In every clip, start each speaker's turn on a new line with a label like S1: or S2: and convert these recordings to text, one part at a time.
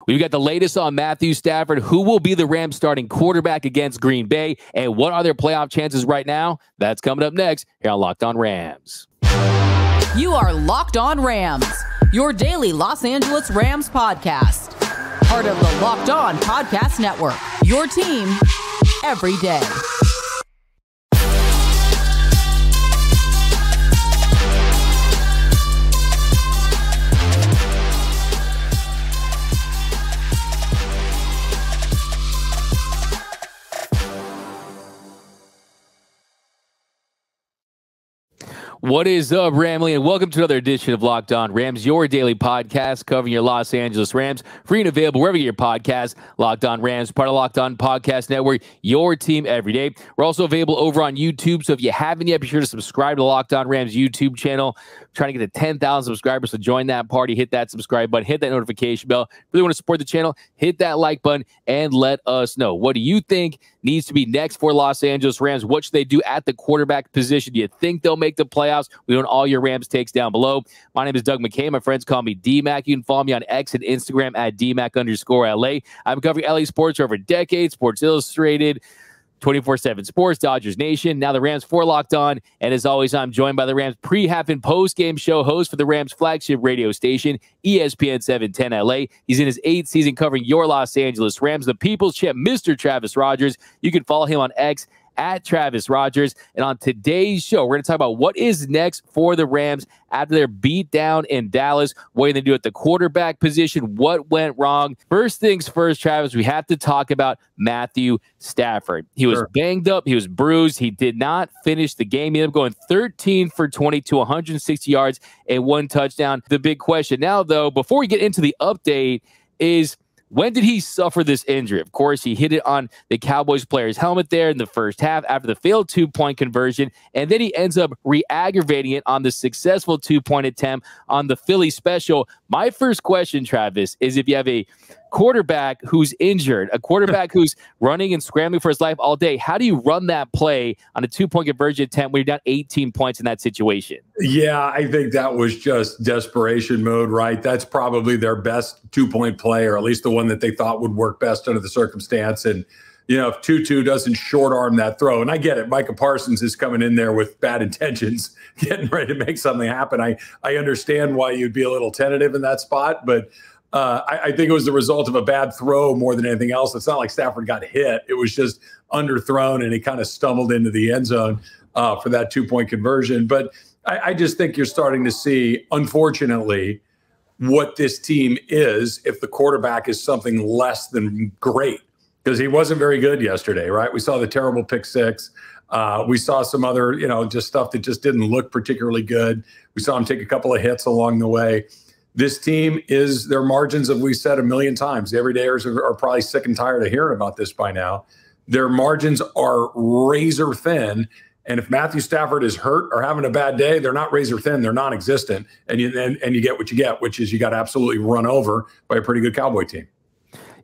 S1: We've got the latest on Matthew Stafford. Who will be the Rams starting quarterback against Green Bay? And what are their playoff chances right now? That's coming up next here on Locked On Rams.
S2: You are Locked On Rams, your daily Los Angeles Rams podcast. Part of the Locked On Podcast Network, your team every day.
S1: What is up, Ramley, and welcome to another edition of Locked On Rams, your daily podcast covering your Los Angeles Rams, free and available wherever you get your podcast. Locked On Rams, part of Locked On Podcast Network, your team every day. We're also available over on YouTube, so if you haven't yet, be sure to subscribe to the Locked On Rams YouTube channel. We're trying to get to 10,000 subscribers, so join that party. Hit that subscribe button, hit that notification bell. If you really want to support the channel, hit that like button, and let us know. What do you think needs to be next for Los Angeles Rams? What should they do at the quarterback position? Do you think they'll make the playoffs? We want all your Rams takes down below. My name is Doug McKay. My friends call me D-Mac. You can follow me on X and Instagram at DMac_LA. I've been covering LA sports for over a decade. Sports Illustrated, 24/7 Sports, Dodgers Nation. Now the Rams for Locked On. And as always, I'm joined by the Rams pre-half and post-game show host for the Rams flagship radio station, ESPN 710 LA. He's in his 8th season covering your Los Angeles Rams, the People's Champ, Mr. Travis Rogers. You can follow him on X at Travis Rogers. And on today's show, we're going to talk about what is next for the Rams after their beat down in Dallas, what they do at the quarterback position, what went wrong. First things first, Travis, we have to talk about Matthew Stafford. He was banged up. He was bruised. He did not finish the game. He ended up going 13 for 22, 160 yards and 1 touchdown. The big question now, though, before we get into the update is, when did he suffer this injury? Of course, he hit it on the Cowboys player's helmet there in the first half after the failed 2-point conversion, and then he ends up re-aggravating it on the successful 2-point attempt on the Philly special. My first question, Travis, is if you have a quarterback who's injured, a quarterback who's running and scrambling for his life all day, how do you run that play on a 2-point conversion attempt when you're down 18 points in that situation? Yeah, I think that was just desperation mode, right? That's probably their best 2-point play, or at least the one that they thought would work best under the circumstance. And, you know, if Tutu doesn't short arm that throw, and I get it, Micah Parsons is coming in there with bad intentions, getting ready to make something happen. I understand why you'd be a little tentative in that spot, but I think it was the result of a bad throw more than anything else. It's not like Stafford got hit. It was just underthrown, and he kind of stumbled into the end zone for that 2-point conversion. But I just think you're starting to see, unfortunately, what this team is if the quarterback is something less than great, because he wasn't very good yesterday, right? We saw the terrible pick six. We saw some other, just stuff that just didn't look particularly good. We saw him take a couple of hits along the way. This team is, their margins, as we said a million times, the everydayers are probably sick and tired of hearing about this by now. Their margins are razor thin. And if Matthew Stafford is hurt or having a bad day, they're not razor thin, they're non-existent. And you get what you get, which is you got absolutely run over by a pretty good Cowboy team.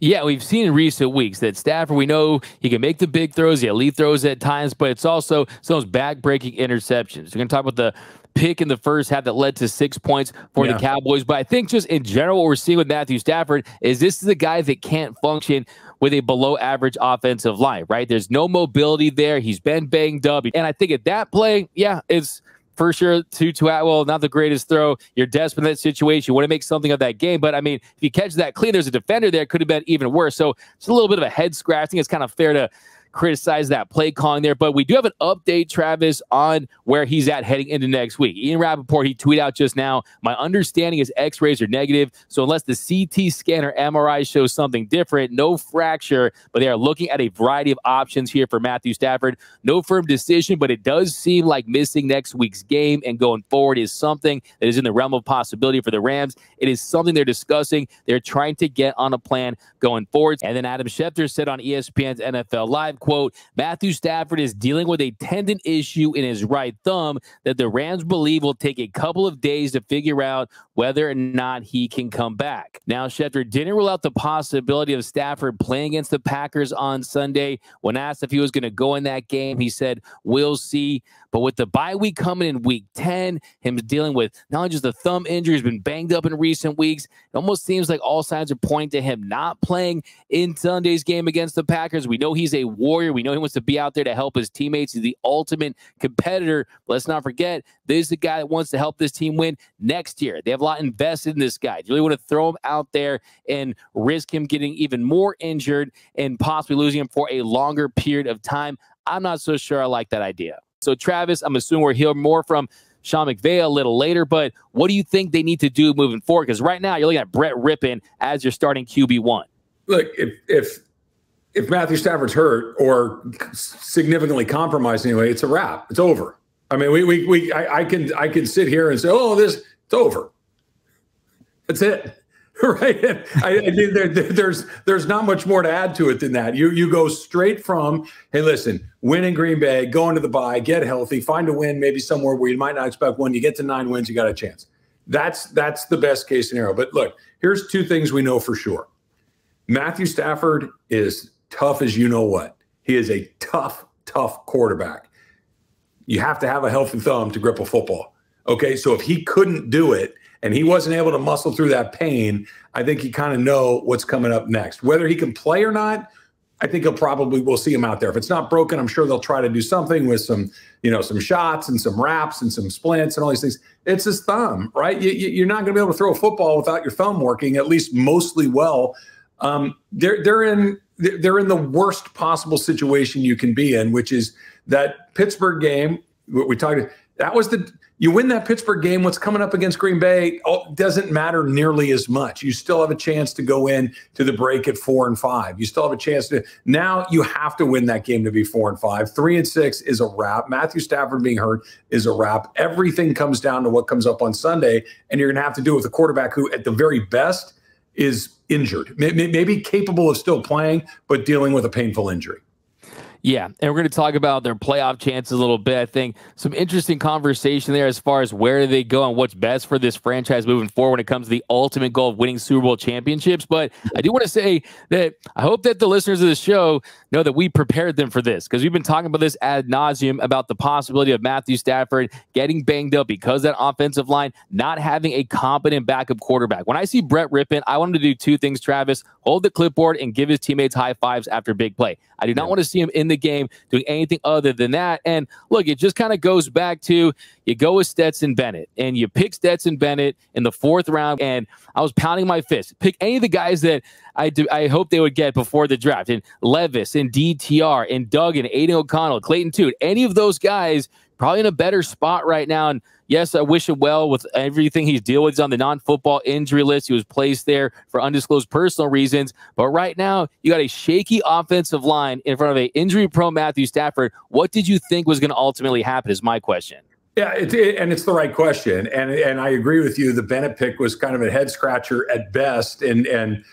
S1: Yeah, we've seen in recent weeks that Stafford, we know he can make the big throws, the elite throws at times, but it's also some of those back-breaking interceptions. We're going to talk about the pick in the first half that led to 6 points for the Cowboys. But I think just in general, what we're seeing with Matthew Stafford is this is a guy that can't function with a below-average offensive line, right? There's no mobility there. He's been banged up. And I think at that play, it's for sure, Tutu Atwell, not the greatest throw. You're desperate in that situation. You want to make something of that game. But, I mean, if you catch that clean, there's a defender there. It could have been even worse. So it's a little bit of a head-scratching. It's kind of fair to criticize that play calling there. But we do have an update, Travis, on where he's at heading into next week. Ian Rappaport, he tweeted out just now, my understanding is x-rays are negative. So unless the CT scan or MRI shows something different, no fracture, but they are looking at a variety of options here for Matthew Stafford. No firm decision, but it does seem like missing next week's game and going forward is something that is in the realm of possibility for the Rams. It is something they're discussing. They're trying to get on a plan going forward. And then Adam Schefter said on ESPN's NFL Live, quote, Matthew Stafford is dealing with a tendon issue in his right thumb that the Rams believe will take a couple of days to figure out whether or not he can come back. Now, Schefter didn't rule out the possibility of Stafford playing against the Packers on Sunday. When asked if he was going to go in that game, he said, we'll see. But with the bye week coming in week 10, him dealing with not only just a thumb injury, he's been banged up in recent weeks. It almost seems like all signs are pointing to him not playing in Sunday's game against the Packers. We know he's a warrior. We know he wants to be out there to help his teammates. He's the ultimate competitor. But let's not forget, this is the guy that wants to help this team win next year. They have a lot invested in this guy. Do you really want to throw him out there and risk him getting even more injured and possibly losing him for a longer period of time? I'm not so sure I like that idea. So, Travis, I'm assuming we'll hear more from Sean McVay a little later, but what do you think they need to do moving forward? Because right now you're looking at Brett Rippon as your starting QB1.
S3: Look, if Matthew Stafford's hurt or significantly compromised anyway, it's a wrap. It's over. I mean, I can sit here and say, oh, it's over. That's it. Right. I mean, there's not much more to add to it than that. You go straight from, hey, listen, win in Green Bay, go into the bye, get healthy, find a win, maybe somewhere where you might not expect one. You get to 9 wins, you got a chance. That's the best case scenario. But look, here's 2 things we know for sure. Matthew Stafford is tough as you know what. He is a tough quarterback. You have to have a healthy thumb to grip a football. Okay, so if he couldn't do it, and he wasn't able to muscle through that pain, I think you kind of know what's coming up next. Whether he can play or not, I think we'll see him out there. If it's not broken, I'm sure they'll try to do something with some shots and some wraps and some splints and all these things. It's his thumb, right? You're not going to be able to throw a football without your thumb working, at least mostly well. They're in the worst possible situation you can be in, which is that Pittsburgh game. We talked. That was you win that Pittsburgh game. What's coming up against Green Bay doesn't matter nearly as much. You still have a chance to go in to the break at 4-5. You still have a chance to. Now you have to win that game to be 4-5. 3-6 is a wrap. Matthew Stafford being hurt is a wrap. Everything comes down to what comes up on Sunday, and you're going to have to do it with a quarterback who, at the very best, is injured, maybe capable of still playing, but dealing with a painful injury.
S1: Yeah, and we're going to talk about their playoff chances a little bit. I think some interesting conversation there as far as where they go and what's best for this franchise moving forward when it comes to the ultimate goal of winning Super Bowl championships. But I do want to say that I hope that the listeners of the show know that we prepared them for this, because we've been talking about this ad nauseum about the possibility of Matthew Stafford getting banged up because that offensive line not having a competent backup quarterback. When I see Brett Rippon, I want him to do 2 things, Travis: hold the clipboard and give his teammates high fives after a big play. I do not want to see him in the game doing anything other than that. And look, it just kind of goes back to, you go with Stetson Bennett and you pick Stetson Bennett in the 4th round, and I was pounding my fist. Pick any of the guys that I hope they would get before the draft, and Levis and DTR and Duggan, Aiden O'Connell, Clayton Tune, any of those guys probably in a better spot right now. And yes, I wish him well with everything he's dealing with. He's on the non-football injury list. He was placed there for undisclosed personal reasons. But right now, you got a shaky offensive line in front of an injury-prone Matthew Stafford. What did you think was going to ultimately happen is my question.
S3: Yeah, and it's the right question. And I agree with you. The Bennett pick was kind of a head-scratcher at best. And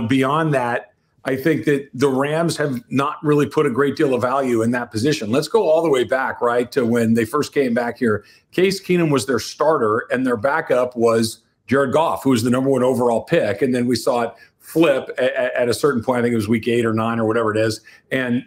S3: beyond that, I think that the Rams have not really put a great deal of value in that position. Let's go all the way back, right, to when they first came back here. Case Keenum was their starter, and their backup was Jared Goff, who was the number 1 overall pick. And then we saw it flip at a certain point. I think it was week 8 or 9 or whatever it is. And,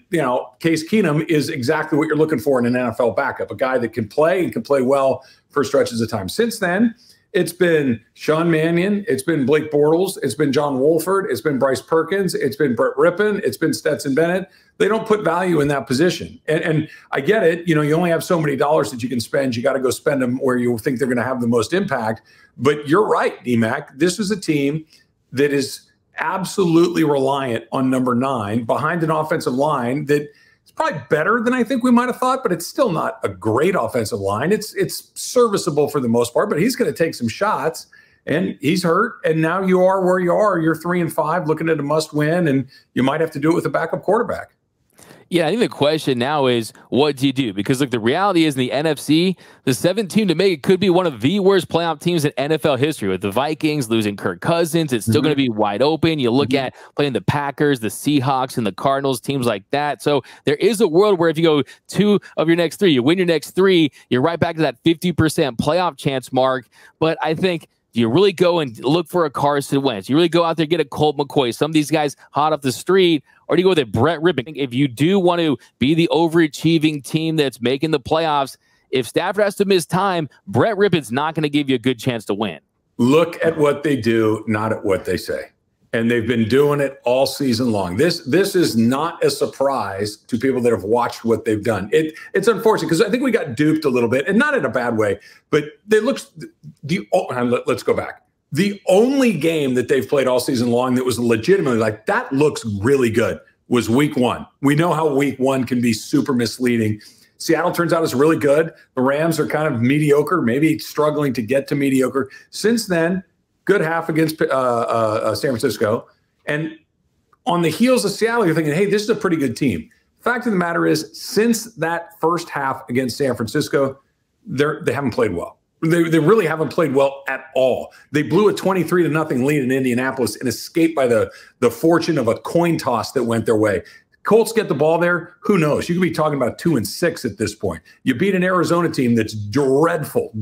S3: Case Keenum is exactly what you're looking for in an NFL backup, a guy that can play and can play well for stretches of time. Since then, it's been Sean Mannion, it's been Blake Bortles, it's been John Wolford, it's been Bryce Perkins, it's been Brett Rippon, it's been Stetson Bennett. They don't put value in that position. And I get it. You only have so many dollars that you can spend. You got to go spend them where you think they're going to have the most impact. But you're right, D-Mac. This is a team that is absolutely reliant on number 9 behind an offensive line that it's probably better than I think we might have thought, but it's still not a great offensive line. It's serviceable for the most part, but he's going to take some shots, and he's hurt. And now you are where you are. You're 3-5, looking at a must win, and you might have to do it with a backup quarterback.
S1: Yeah, I think the question now is, what do you do? Because look, the reality is in the NFC, the 7th team to make it could be one of the worst playoff teams in NFL history. With the Vikings losing Kirk Cousins, it's still going to be wide open. You look at playing the Packers, the Seahawks, and the Cardinals, teams like that. So there is a world where if you go 2 of your next 3, you win your next 3, you're right back to that 50% playoff chance mark. But I think, do you really go and look for a Carson Wentz? You really go out there and get a Colt McCoy, some of these guys hot off the street, or do you go with a Brett Rippon? If you do want to be the overachieving team that's making the playoffs, if Stafford has to miss time, Brett Rippen's not going to give you a good chance to win.
S3: Look at what they do, not at what they say. And they've been doing it all season long. This is not a surprise to people that have watched what they've done. It's unfortunate because I think we got duped a little bit, and not in a bad way, but let's go back. The only game that they've played all season long that was legitimately like, that looks really good, was week 1. We know how week 1 can be super misleading. Seattle turns out is really good. The Rams are kind of mediocre, maybe struggling to get to mediocre. Since then, good half against San Francisco. And on the heels of Seattle, you're thinking, hey, this is a pretty good team. Fact of the matter is, since that first half against San Francisco, they haven't played well. They really haven't played well at all. They blew a 23-0 lead in Indianapolis and escaped by the fortune of a coin toss that went their way. Colts get the ball there. Who knows? You could be talking about 2-6 at this point. You beat an Arizona team that's dreadful.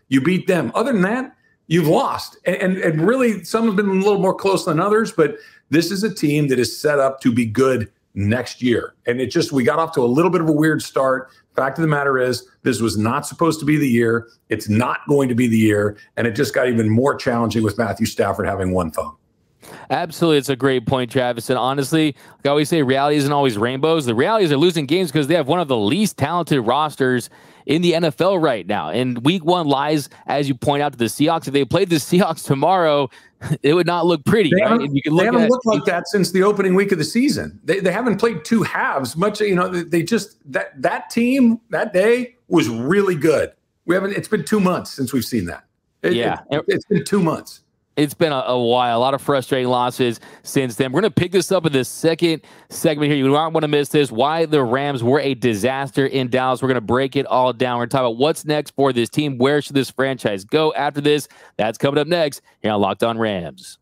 S3: You beat them. Other than that, you've lost. And really, some have been a little more close than others, but this is a team that is set up to be good next year. And we got off to a little bit of a weird start. Fact of the matter is, this was not supposed to be the year. It's not going to be the year. And it just got even more challenging with Matthew Stafford having one thumb.
S1: Absolutely. It's a great point, Travis. And honestly, like I always say, reality isn't always rainbows. The reality is they're losing games because they have one of the least talented rosters in the NFL right now. And week 1 lies, as you point out, to the Seahawks. If they played the Seahawks tomorrow, it would not look pretty.
S3: They
S1: right?
S3: haven't,
S1: you can
S3: look looked like that since the opening week of the season. They haven't played 2 halves much. They just that team that day was really good. It's been 2 months since we've seen that. It's been 2 months.
S1: It's been a while. A lot of frustrating losses since then. We're going to pick this up in the second segment here. You don't want to miss this. Why the Rams were a disaster in Dallas. We're going to break it all down. We're going to talk about what's next for this team. Where should this franchise go after this? That's coming up next here on Locked On Rams.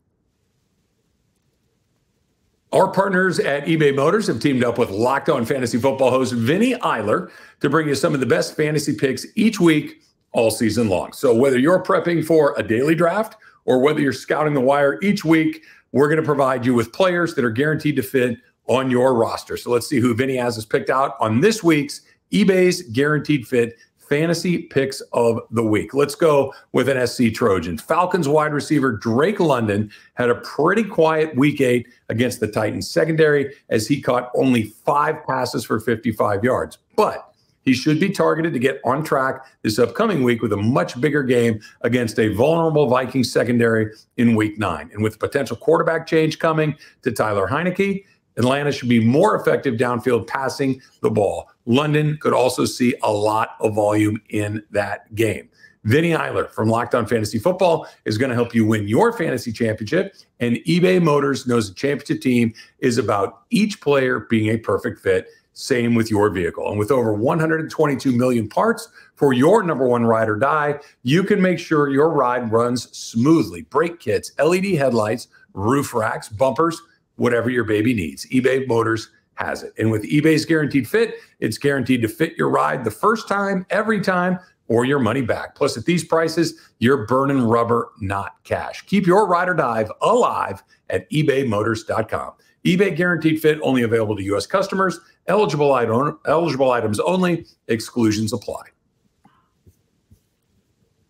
S3: Our partners at eBay Motors have teamed up with Locked On Fantasy Football host Vinny Eiler to bring you some of the best fantasy picks each week all season long. So whether you're prepping for a daily draft or whether you're scouting the wire each week, we're going to provide you with players that are guaranteed to fit on your roster. So let's see who Vinny has us picked out on this week's eBay's Guaranteed Fit Fantasy Picks of the Week. Let's go with an SC Trojan. Falcons wide receiver Drake London had a pretty quiet week 8 against the Titans secondary as he caught only 5 passes for 55 yards. But he should be targeted to get on track this upcoming week with a much bigger game against a vulnerable Vikings secondary in week 9. And with potential quarterback change coming to Tyler Heineke, Atlanta should be more effective downfield passing the ball. London could also see a lot of volume in that game. Vinny Eiler from Locked On Fantasy Football is going to help you win your fantasy championship. And eBay Motors knows the championship team is about each player being a perfect fit. Same with your vehicle. And with over 122 million parts for your number one ride or die, you can make sure your ride runs smoothly. Brake kits, LED headlights, roof racks, bumpers, whatever your baby needs. eBay Motors has it. And with eBay's Guaranteed Fit, it's guaranteed to fit your ride the first time, every time, or your money back. Plus, at these prices, you're burning rubber, not cash. Keep your ride or die alive at ebaymotors.com. eBay Guaranteed Fit only available to U.S. customers. Eligible items only. Exclusions apply.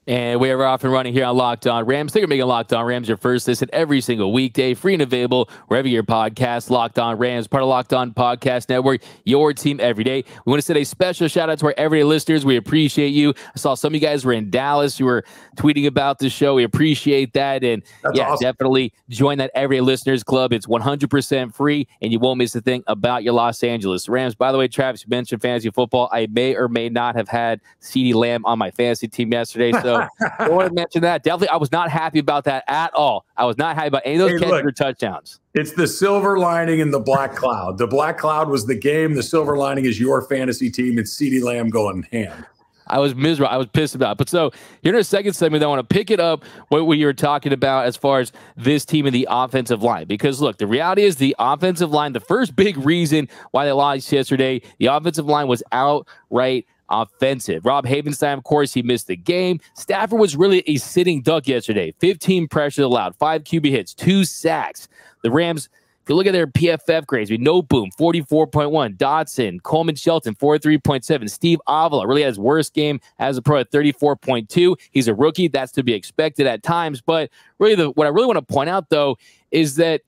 S1: And we are off and running here on Locked On Rams. Think of making Locked On Rams your first listen every single weekday, free and available wherever your podcast. Locked On Rams, part of Locked On Podcast Network, your team every day. We want to send a special shout out to our everyday listeners. We appreciate you. I saw some of you guys were in Dallas. You were tweeting about the show. We appreciate that. And that's awesome. Definitely join that Everyday Listeners Club. It's 100% free, and you won't miss a thing about your Los Angeles Rams. By the way, Travis, you mentioned fantasy football. I may or may not have had CeeDee Lamb on my fantasy team yesterday. So I want to mention that. Definitely, I was not happy about that at all. I was not happy about any of those catches or touchdowns.
S3: It's the silver lining in the black cloud. The black cloud was the game. The silver lining is your fantasy team. It's CeeDee Lamb going hand.
S1: I was miserable. I was pissed about it. But so here in a second segment, I want to pick it up what you were talking about as far as this team and the offensive line. Because, look, the reality is the offensive line, the first big reason why they lost yesterday, the offensive line was outright offensive. Rob Havenstein, of course, he missed the game. Stafford was really a sitting duck yesterday. 15 pressures allowed, 5 QB hits, 2 sacks. The Rams If you look at their PFF grades, we know Boom, 44.1, Dotson, Coleman Shelton, 43.7, Steve Avila really had his worst game as a pro at 34.2. He's a rookie. That's to be expected at times. But really, what I really want to point out, though, is that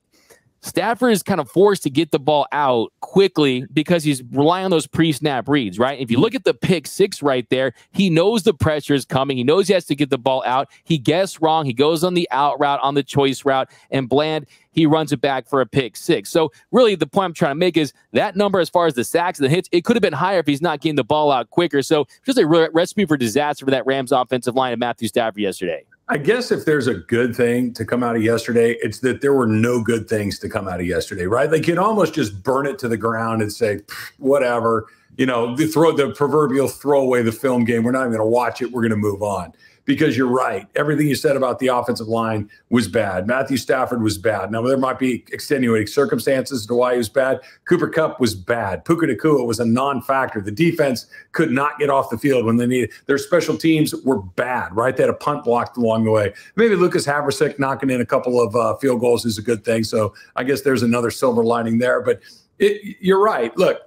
S1: Stafford is kind of forced to get the ball out quickly because he's relying on those pre-snap reads, right? If you look at the pick six right there, he knows the pressure is coming. He knows he has to get the ball out. He guessed wrong. He goes on the out route, on the choice route, and Bland, he runs it back for a pick six. So really the point I'm trying to make is that number as far as the sacks and the hits, it could have been higher if he's not getting the ball out quicker. So just a recipe for disaster for that Rams offensive line and Matthew Stafford yesterday.
S3: I guess if there's a good thing to come out of yesterday, it's that there were no good things to come out of yesterday, right? Like you'd almost just burn it to the ground and say, whatever, throw the proverbial throw away the film game. We're not even going to watch it. We're going to move on. Because you're right. Everything you said about the offensive line was bad. Matthew Stafford was bad. Now, there might be extenuating circumstances to why he was bad. Cooper Kupp was bad. Puka Nacua was a non-factor. The defense could not get off the field when they needed. Their special teams were bad, right? They had a punt blocked along the way. Maybe Lucas Haversick knocking in a couple of field goals is a good thing. So I guess there's another silver lining there. But you're right. Look,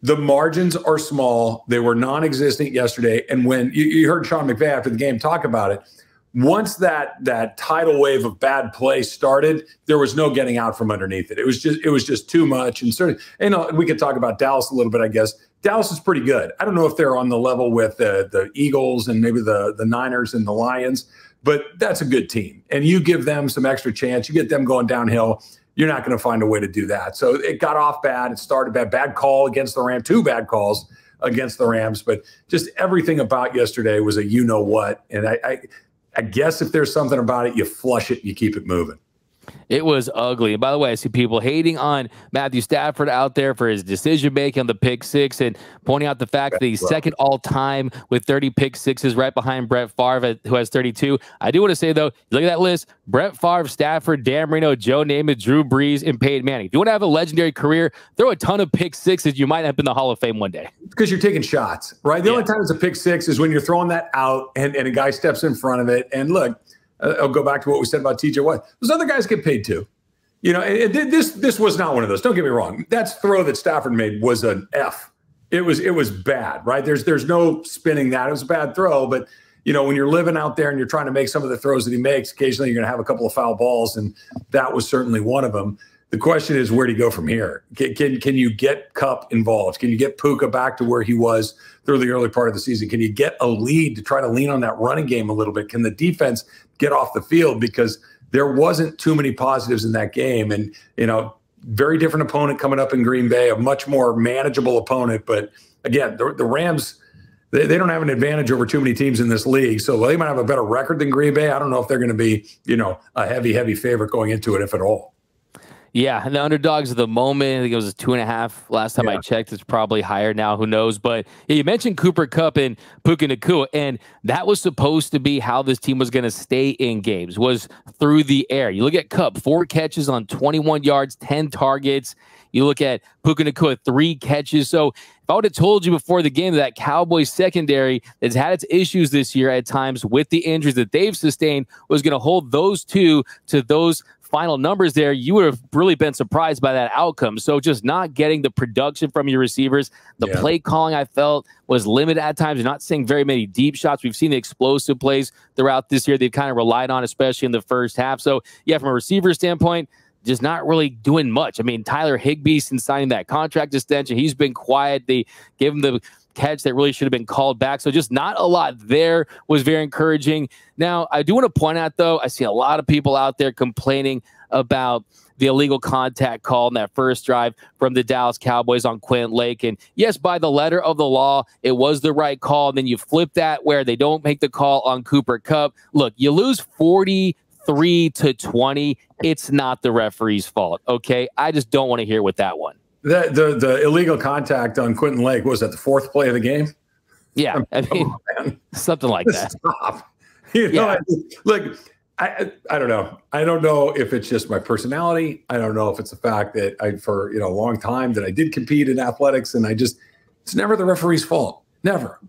S3: the margins are small. They were non-existent yesterday. And when you heard Sean McVay after the game talk about it, once that tidal wave of bad play started, there was no getting out from underneath it. It was just too much. And certainly, we could talk about Dallas a little bit, I guess. Dallas is pretty good. I don't know if they're on the level with the Eagles and maybe the Niners and the Lions, but that's a good team. And you give them some extra chance. You get them going downhill. You're not going to find a way to do that. So it got off bad. It started bad. Bad call against the Rams. 2 bad calls against the Rams. But just everything about yesterday was a you-know-what. And I guess if there's something about it, you flush it, you keep it moving.
S1: It was ugly. And by the way, I see people hating on Matthew Stafford out there for his decision-making on the pick six and pointing out the fact that he's second all-time with 30 pick sixes right behind Brett Favre, who has 32. I do want to say, though, look at that list. Brett Favre, Stafford, Dan Marino, Joe Namath, Drew Brees, and Peyton Manning. If you want to have a legendary career, throw a ton of pick sixes. You might end up in the Hall of Fame one day.
S3: Because you're taking shots, right? The only time it's a pick six is when you're throwing that out and a guy steps in front of it. And look, I'll go back to what we said about TJ Watt. Those other guys get paid too. This was not one of those. Don't get me wrong. That throw that Stafford made was an F. It was bad, right? There's no spinning that. It was a bad throw, but when you're living out there and you're trying to make some of the throws that he makes, occasionally you're going to have a couple of foul balls, and that was certainly one of them. The question is, where do you go from here? Can you get Kupp involved? Can you get Puka back to where he was through the early part of the season? Can you get a lead to try to lean on that running game a little bit? Can the defense get off the field? Because there wasn't too many positives in that game. And, very different opponent coming up in Green Bay, a much more manageable opponent. But again, the Rams, they don't have an advantage over too many teams in this league. So they might have a better record than Green Bay. I don't know if they're going to be, a heavy favorite going into it, if at all.
S1: Yeah, and the underdogs of the moment, I think it was 2.5 last time I checked. It's probably higher now, who knows? But you mentioned Cooper Kupp and Puka Nacua, and that was supposed to be how this team was going to stay in games, was through the air. You look at Kupp, 4 catches on 21 yards, 10 targets. You look at Puka Nacua, 3 catches. So if I would have told you before the game that Cowboys secondary that's had its issues this year at times with the injuries that they've sustained was going to hold those two to those final numbers there, you would have really been surprised by that outcome. So just not getting the production from your receivers, the play calling I felt was limited at times. You're not seeing very many deep shots. We've seen the explosive plays throughout this year they've kind of relied on, especially in the first half. So yeah, from a receiver standpoint, just not really doing much. I mean, Tyler Higbee, since signing that contract extension, he's been quiet. They gave him the catch that really should have been called back. So just not a lot there was very encouraging. Now, I do want to point out, though, I see a lot of people out there complaining about the illegal contact call in that first drive from the Dallas Cowboys on Quentin Lake. And yes, by the letter of the law, it was the right call. And then you flip that where they don't make the call on Cooper Kupp. Look, you lose 43-20. It's not the referee's fault, okay? I just don't want to hear with that one.
S3: The illegal contact on Quentin Lake, was that the 4th play of the game?
S1: Yeah, I mean, something like that.
S3: Stop. Look, I don't know. I don't know if it's just my personality. I don't know if it's the fact that for a long time that I did compete in athletics, and it's never the referee's fault. Never.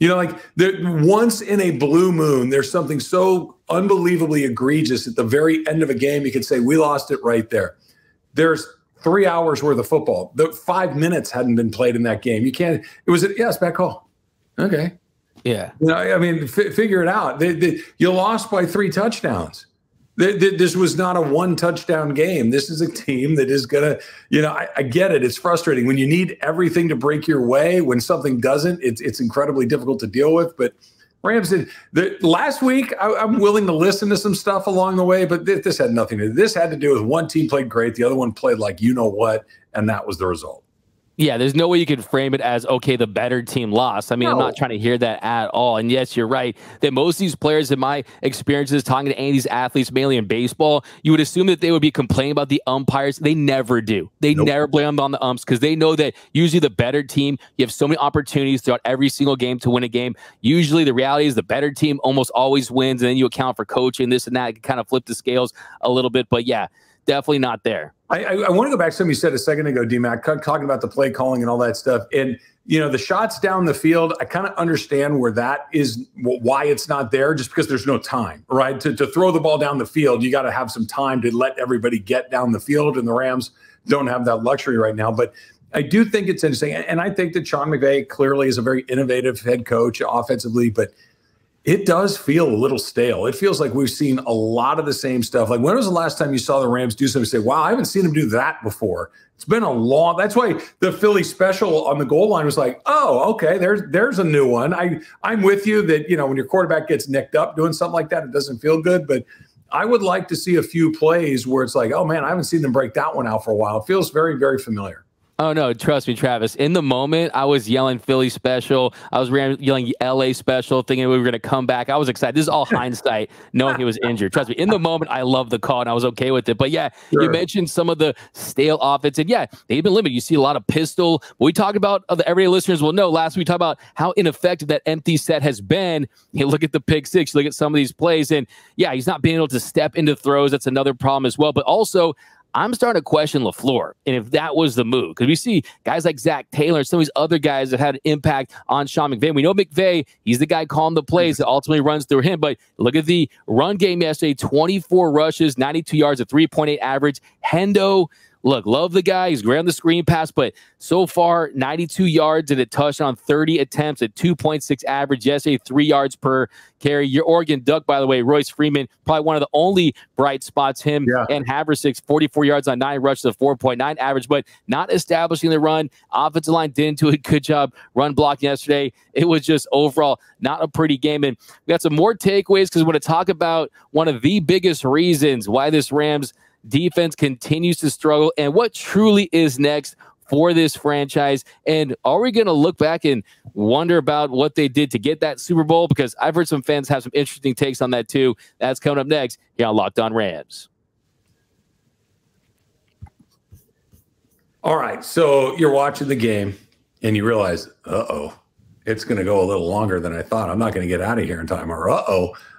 S3: Once in a blue moon, there's something so unbelievably egregious at the very end of a game, you could say, we lost it right there. there's 3 hours worth of football. The 5 minutes hadn't been played in that game. You can't. It was yes, bad call. Okay.
S1: Yeah.
S3: I mean, figure it out. You lost by 3 touchdowns. This was not a 1 touchdown game. This is a team that is going to, I get it. It's frustrating when you need everything to break your way. When something doesn't, it's incredibly difficult to deal with. But Rams did last week. I'm willing to listen to some stuff along the way, but this had nothing to do. This had to do with one team played great. The other one played like what, and that was the result.
S1: Yeah, there's no way you could frame it as, okay, the better team lost. I mean, I'm not trying to hear that at all. And yes, you're right that most of these players, in my experiences talking to any of these athletes, mainly in baseball, you would assume that they would be complaining about the umpires. They never do. They never blame them on the umps because they know that usually the better team, you have so many opportunities throughout every single game to win a game. Usually the reality is the better team almost always wins, and then you account for coaching, this and that. It can kind of flip the scales a little bit. But yeah, definitely not there.
S3: I want to go back to something you said a second ago, D-Mac, talking about the play calling and all that stuff. And, the shots down the field, I kind of understand where that is, why it's not there, just because there's no time, right? To throw the ball down the field, you got to have some time to let everybody get down the field, and the Rams don't have that luxury right now. But I do think it's interesting, and I think that Sean McVay clearly is a very innovative head coach offensively, but it does feel a little stale. It feels like we've seen a lot of the same stuff. Like, when was the last time you saw the Rams do something and say, wow, I haven't seen them do that before? It's been a long – that's why the Philly special on the goal line was like, oh, okay, there's a new one. I'm with you that, when your quarterback gets nicked up doing something like that, it doesn't feel good. But I would like to see a few plays where it's like, oh, man, I haven't seen them break that one out for a while. It feels very, very familiar.
S1: Oh, no, trust me, Travis. In the moment, I was yelling Philly special. I was yelling LA special, thinking we were going to come back. I was excited. This is all hindsight, knowing he was injured. Trust me, in the moment, I loved the call, and I was okay with it. But, yeah, sure. You mentioned some of the stale offense. And, yeah, they've been limited. You see a lot of pistol. We talk about, everyday listeners will know, last week we talked about how ineffective that empty set has been. You look at the pick six, you look at some of these plays, and, yeah, he's not being able to step into throws. That's another problem as well. But also, I'm starting to question LaFleur, and if that was the move, because we see guys like Zach Taylor and some of these other guys that had an impact on Sean McVay. We know McVay, he's the guy calling the plays that ultimately runs through him, but look at the run game yesterday, 24 rushes, 92 yards, a 3.8 average. Hendo, look, love the guy. He's great on the screen pass, but so far, 92 yards and a touchdown, 30 attempts at 2.6 average. Yesterday, 3 yards per carry. Your Oregon Duck, by the way, Royce Freeman, probably one of the only bright spots, him and Haversick, 44 yards on 9 rushes, a 4.9 average, but not establishing the run. Offensive line didn't do a good job run blocking yesterday. It was just overall not a pretty game. And we got some more takeaways because we're going to talk about one of the biggest reasons why this Rams defense continues to struggle and what truly is next for this franchise. And are we going to look back and wonder about what they did to get that Super Bowl? Because I've heard some fans have some interesting takes on that too. That's coming up next here on Locked On Rams.
S3: All right, so you're watching the game and you realize, it's going to go a little longer than I thought. I'm not going to get out of here in time. Or,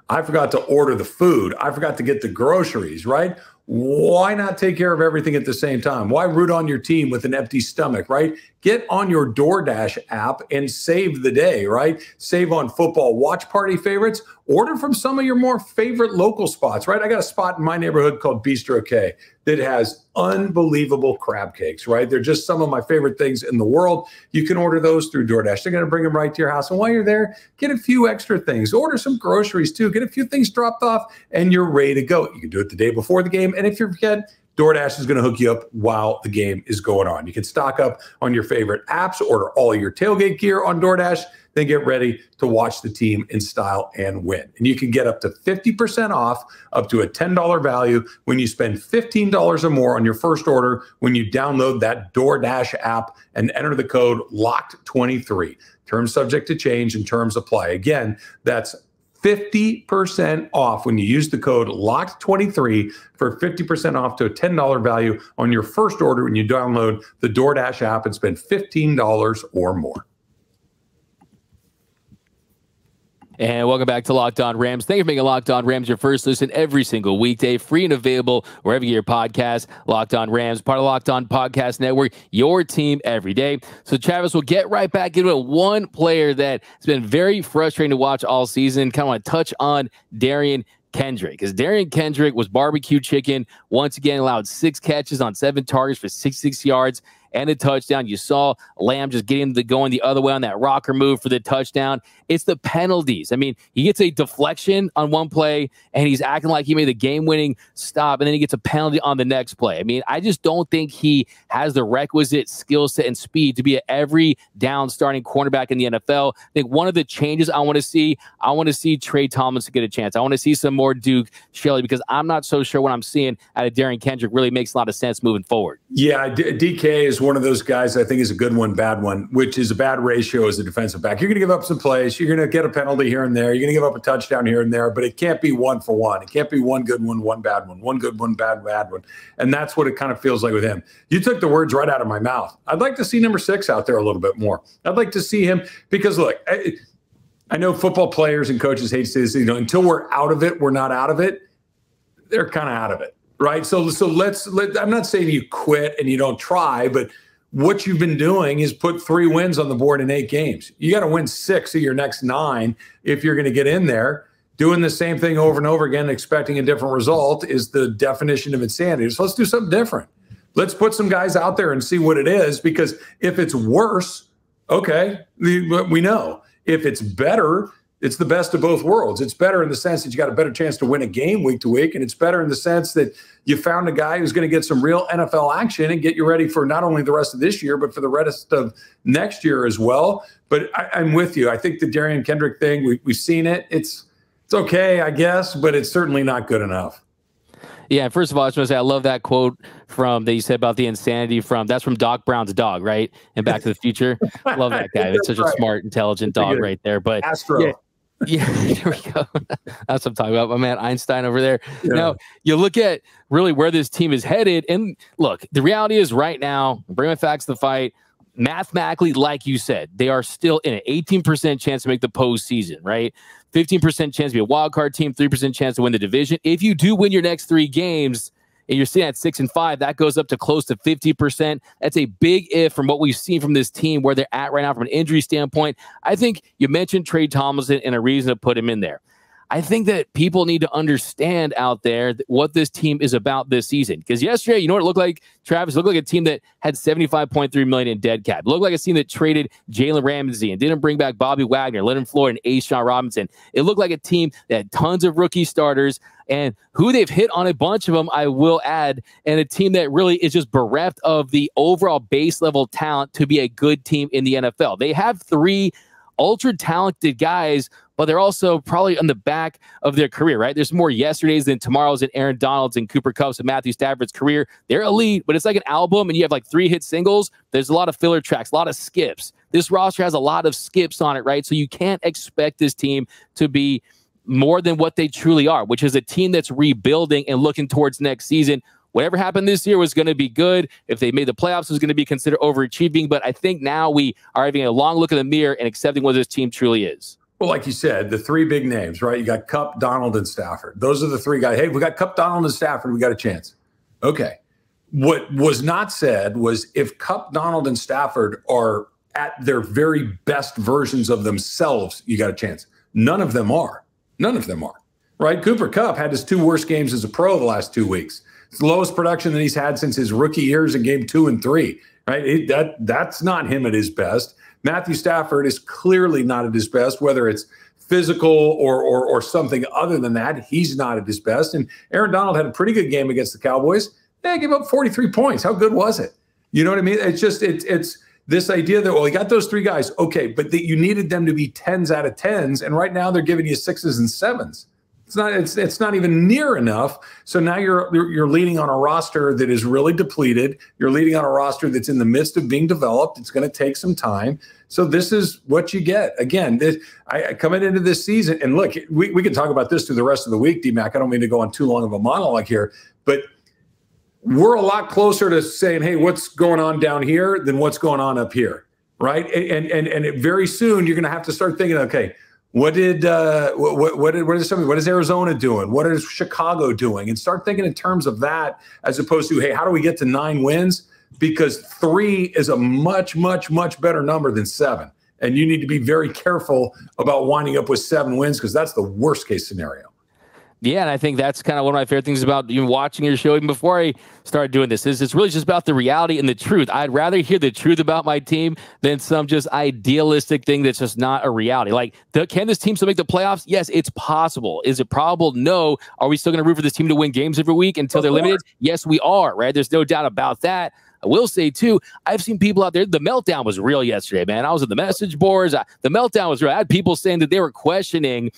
S3: I forgot to order the food. I forgot to get the groceries, right? Why not take care of everything at the same time? Why root on your team with an empty stomach, right? Get on your DoorDash app and save the day, right? Save on football watch party favorites. Order from some of your more favorite local spots, right? I got a spot in my neighborhood called Bistro K that has unbelievable crab cakes, right? They're just some of my favorite things in the world. You can order those through DoorDash. They're going to bring them right to your house. And while you're there, get a few extra things. Order some groceries too. Get a few things dropped off and you're ready to go. You can do it the day before the game. And if you forget, DoorDash is going to hook you up while the game is going on. You can stock up on your favorite apps, order all your tailgate gear on DoorDash, then get ready to watch the team in style and win. And you can get up to 50% off, up to a $10 value when you spend $15 or more on your first order when you download that DoorDash app and enter the code LOCKED23. Terms subject to change and terms apply. Again, that's 50% off when you use the code LOCKED23 for 50% off to a $10 value on your first order when you download the DoorDash app and spend $15 or more.
S1: And welcome back to Locked On Rams. Thank you for making Locked On Rams your first listen every single weekday, free and available wherever you get your podcast. Locked On Rams, part of Locked On Podcast Network, your team every day. So, Travis, we'll get right back into it. One player that has been very frustrating to watch all season. Kind of want to touch on Darian Kendrick, because Darian Kendrick was barbecue chicken. Once again, allowed 6 catches on 7 targets for 66 yards and a touchdown. You saw Lamb just getting going the other way on that rocker move for the touchdown. It's the penalties. I mean, he gets a deflection on one play, and he's acting like he made the game-winning stop, and then he gets a penalty on the next play. I mean, I just don't think he has the requisite skill set and speed to be an every down starting cornerback in the NFL. I think one of the changes I want to see Trey Tomlinson get a chance. I want to see some more Duke Shelley, because I'm not so sure what I'm seeing out of Darian Kendrick really makes a lot of sense moving forward.
S3: Yeah, DK is one of those guys I think is a good one, bad one, which is a bad ratio as a defensive back. You're going to give up some plays. You're going to get a penalty here and there. You're going to give up a touchdown here and there, but it can't be 1 for 1. It can't be one good one, one bad one, one good one, bad one. And that's what it kind of feels like with him. You took the words right out of my mouth. I'd like to see number 6 out there a little bit more. I'd like to see him because, look, I know football players and coaches hate to say this, until we're out of it, we're not out of it. They're kind of out of it. Right. So let's I'm not saying you quit and you don't try, but what you've been doing is put 3 wins on the board in 8 games. You got to win 6 of your next 9 if you're going to get in there. Doing the same thing over and over again, expecting a different result is the definition of insanity. So let's do something different. Let's put some guys out there and see what it is, because if it's worse, okay, we know. If it's better, it's the best of both worlds. It's better in the sense that you got a better chance to win a game week to week, and it's better in the sense that you found a guy who's going to get some real NFL action and get you ready for not only the rest of this year, but for the rest of next year as well. But I'm with you. I think the Darian Kendrick thing, we've seen it. It's okay, I guess, but it's certainly not good enough.
S1: Yeah, first of all, I just want to say I love that quote that you said about the insanity that's from Doc Brown's dog, right? And Back to the Future. Love that guy. It's such a smart, intelligent dog right there. But
S3: Astro.
S1: Yeah, there we go. That's what I'm talking about. My man Einstein over there. Yeah. Now, you look at really where this team is headed, and look, the reality is right now, bring my facts to the fight, mathematically, like you said, they are still in an 18% chance to make the postseason, right? 15% chance to be a wild card team, 3% chance to win the division. If you do win your next 3 games, and you're sitting at 6-5, that goes up to close to 50%. That's a big if from what we've seen from this team, where they're at right now from an injury standpoint. I think you mentioned Trey Tomlinson and a reason to put him in there. I think that people need to understand out there what this team is about this season. Because yesterday, you know what it looked like, Travis? It looked like a team that had $75.3 million in dead cap. It looked like a team that traded Jalen Ramsey and didn't bring back Bobby Wagner, Leonard Floyd, and A'Shawn Robinson. It looked like a team that had tons of rookie starters, and who they've hit on a bunch of them, I will add, and a team that really is just bereft of the overall base level talent to be a good team in the NFL. They have 3 ultra talented guys, but they're also probably on the back of their career, right? There's more yesterdays than tomorrows in Aaron Donald's and Cooper Kupp's and Matthew Stafford's career. They're elite, but it's like an album and you have like 3 hit singles. There's a lot of filler tracks, a lot of skips. This roster has a lot of skips on it, right? So you can't expect this team to be more than what they truly are, which is a team that's rebuilding and looking towards next season. Whatever happened this year was going to be good. If they made the playoffs, it was going to be considered overachieving. But I think now we are having a long look in the mirror and accepting what this team truly is.
S3: Well, like you said, the 3 big names, right? You got Kupp, Donald, and Stafford. Those are the 3 guys. Hey, we got Kupp, Donald, and Stafford. We got a chance. Okay. What was not said was if Kupp, Donald, and Stafford are at their very best versions of themselves, you got a chance. None of them are. None of them are. Right? Cooper Kupp had his 2 worst games as a pro the last 2 weeks. It's the lowest production that he's had since his rookie years in game 2 and 3. Right? That's not him at his best. Matthew Stafford is clearly not at his best, whether it's physical or something other than that. He's not at his best. And Aaron Donald had a pretty good game against the Cowboys. They gave up 43 points. How good was it? You know what I mean? It's just it's this idea that, well, you got those 3 guys, okay, but that you needed them to be 10s out of 10s, and right now they're giving you 6s and 7s. It's not even near enough. So now you're leading on a roster that is really depleted. You're leading on a roster that's in the midst of being developed. It's going to take some time. So this is what you get. Again, coming into this season, and look, we can talk about this through the rest of the week, D-Mac. I don't mean to go on too long of a monologue here, but we're a lot closer to saying, hey, what's going on down here than what's going on up here, right? And very soon you're going to have to start thinking, okay, what is Arizona doing? What is Chicago doing? And start thinking in terms of that, as opposed to, hey, how do we get to 9 wins? Because 3 is a much, much, much better number than 7. And you need to be very careful about winding up with 7 wins, because that's the worst case scenario.
S1: Yeah, and I think that's kind of one of my favorite things about even watching your show, even before I started doing this, is it's really just about the reality and the truth. I'd rather hear the truth about my team than some just idealistic thing that's just not a reality. Like, can this team still make the playoffs? Yes, it's possible. Is it probable? No. Are we still going to root for this team to win games every week until they're limited? Yes, we are, right? There's no doubt about that. I will say, too, I've seen people out there. The meltdown was real yesterday, man. I was in the message boards. The meltdown was real. I had people saying that they were questioning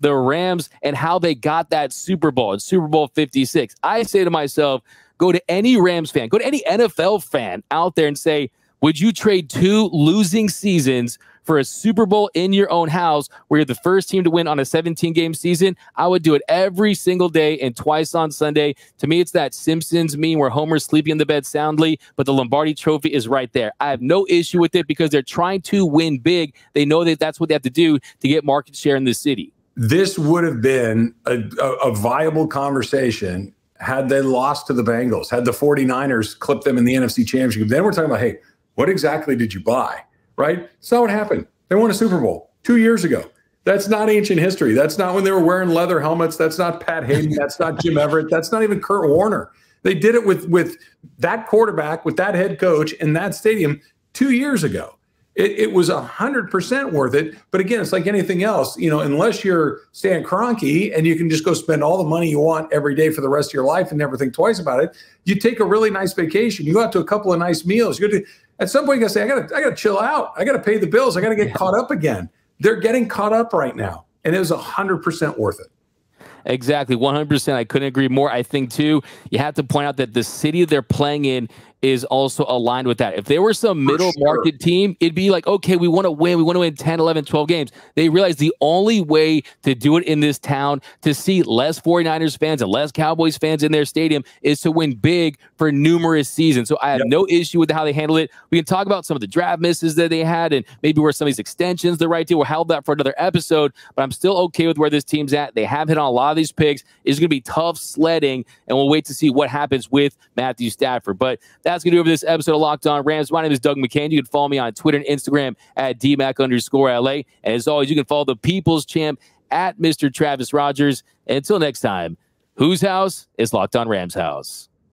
S1: the Rams and how they got that Super Bowl in Super Bowl 56. I say to myself, go to any Rams fan, go to any NFL fan out there and say, would you trade 2 losing seasons for a Super Bowl in your own house where you're the first team to win on a 17-game season? I would do it every single day and twice on Sunday. To me, it's that Simpsons meme where Homer's sleeping in the bed soundly, but the Lombardi trophy is right there. I have no issue with it because they're trying to win big. They know that that's what they have to do to get market share in the city.
S3: This would have been a viable conversation had they lost to the Bengals, had the 49ers clipped them in the NFC Championship. Then we're talking about, hey, what exactly did you buy, right? That's not what happened. They won a Super Bowl 2 years ago. That's not ancient history. That's not when they were wearing leather helmets. That's not Pat Hayden. That's not Jim Everett. That's not even Kurt Warner. They did it with that quarterback, with that head coach in that stadium 2 years ago. It was 100% worth it. But again, it's like anything else, unless you're Stan Kroenke and you can just go spend all the money you want every day for the rest of your life and never think twice about it, you take a really nice vacation. You go out to a couple of nice meals. At some point, you got to say, I got to chill out. I got to pay the bills. I got to get caught up again. They're getting caught up right now. And it was 100% worth it.
S1: Exactly. 100%. I couldn't agree more. I think, too, you have to point out that the city they're playing in is also aligned with that. If there were some middle market team, it'd be like, okay, we want to win. We want to win 10, 11, 12 games. They realize the only way to do it in this town, to see less 49ers fans and less Cowboys fans in their stadium, is to win big for numerous seasons. So I have no issue with how they handle it. We can talk about some of the draft misses that they had and maybe where some of these extensions the right deal. We'll have that for another episode, but I'm still okay with where this team's at. They have hit on a lot of these picks. It's going to be tough sledding, and we'll wait to see what happens with Matthew Stafford. But that's going to do it for this episode of Locked On Rams. My name is Doug McCain. You can follow me on Twitter and Instagram at DMAC_LA. And as always, you can follow the People's Champ at Mr. Travis Rogers. And until next time, whose house is Locked On Rams house?